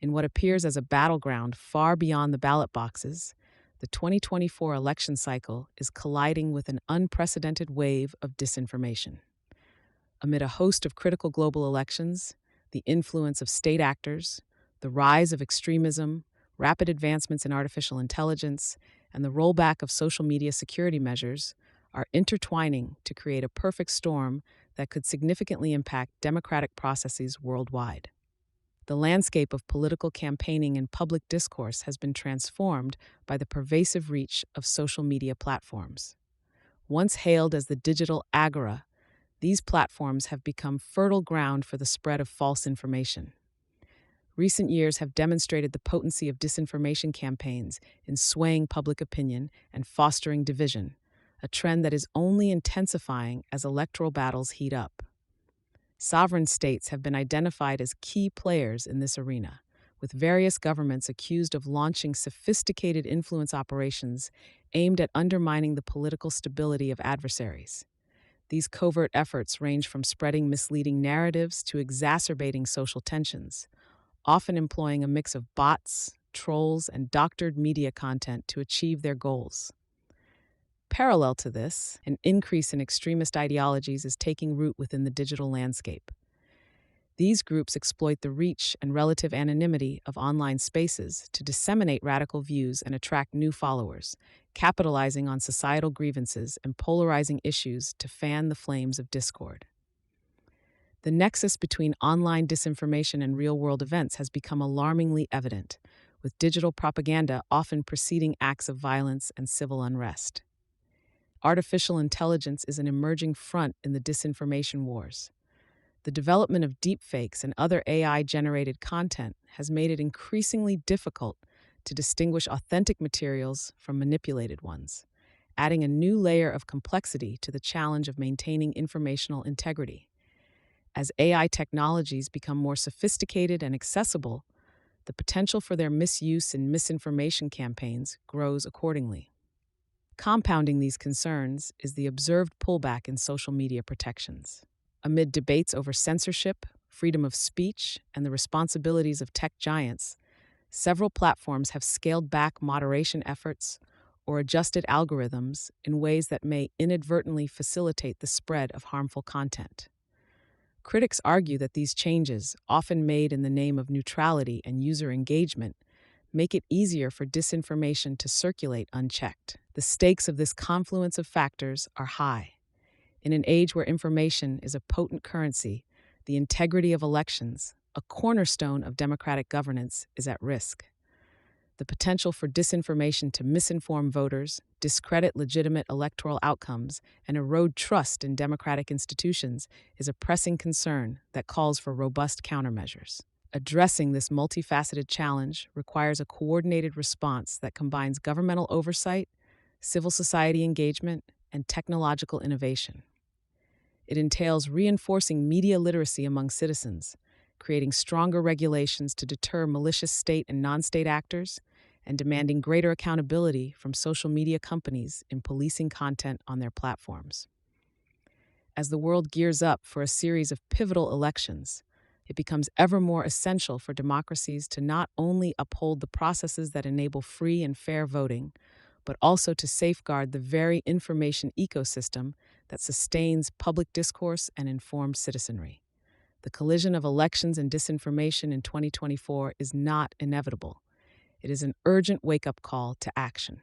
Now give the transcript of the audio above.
In what appears as a battleground far beyond the ballot boxes, the 2024 election cycle is colliding with an unprecedented wave of disinformation. Amid a host of critical global elections, the influence of state actors, the rise of extremism, rapid advancements in artificial intelligence, and the rollback of social media security measures are intertwining to create a perfect storm that could significantly impact democratic processes worldwide. The landscape of political campaigning and public discourse has been transformed by the pervasive reach of social media platforms. Once hailed as the digital agora, these platforms have become fertile ground for the spread of false information. Recent years have demonstrated the potency of disinformation campaigns in swaying public opinion and fostering division, a trend that is only intensifying as electoral battles heat up. Sovereign states have been identified as key players in this arena, with various governments accused of launching sophisticated influence operations aimed at undermining the political stability of adversaries. These covert efforts range from spreading misleading narratives to exacerbating social tensions, often employing a mix of bots, trolls, and doctored media content to achieve their goals. Parallel to this, an increase in extremist ideologies is taking root within the digital landscape. These groups exploit the reach and relative anonymity of online spaces to disseminate radical views and attract new followers, capitalizing on societal grievances and polarizing issues to fan the flames of discord. The nexus between online disinformation and real-world events has become alarmingly evident, with digital propaganda often preceding acts of violence and civil unrest. Artificial intelligence is an emerging front in the disinformation wars. The development of deepfakes and other AI-generated content has made it increasingly difficult to distinguish authentic materials from manipulated ones, adding a new layer of complexity to the challenge of maintaining informational integrity. As AI technologies become more sophisticated and accessible, the potential for their misuse in misinformation campaigns grows accordingly. Compounding these concerns is the observed pullback in social media protections. Amid debates over censorship, freedom of speech, and the responsibilities of tech giants, several platforms have scaled back moderation efforts or adjusted algorithms in ways that may inadvertently facilitate the spread of harmful content. Critics argue that these changes, often made in the name of neutrality and user engagement, make it easier for disinformation to circulate unchecked. The stakes of this confluence of factors are high. In an age where information is a potent currency, the integrity of elections, a cornerstone of democratic governance, is at risk. The potential for disinformation to misinform voters, discredit legitimate electoral outcomes, and erode trust in democratic institutions is a pressing concern that calls for robust countermeasures. Addressing this multifaceted challenge requires a coordinated response that combines governmental oversight, civil society engagement, and technological innovation. It entails reinforcing media literacy among citizens, creating stronger regulations to deter malicious state and non-state actors, and demanding greater accountability from social media companies in policing content on their platforms. As the world gears up for a series of pivotal elections, it becomes ever more essential for democracies to not only uphold the processes that enable free and fair voting, but also to safeguard the very information ecosystem that sustains public discourse and informed citizenry. The collision of elections and disinformation in 2024 is not inevitable. It is an urgent wake-up call to action.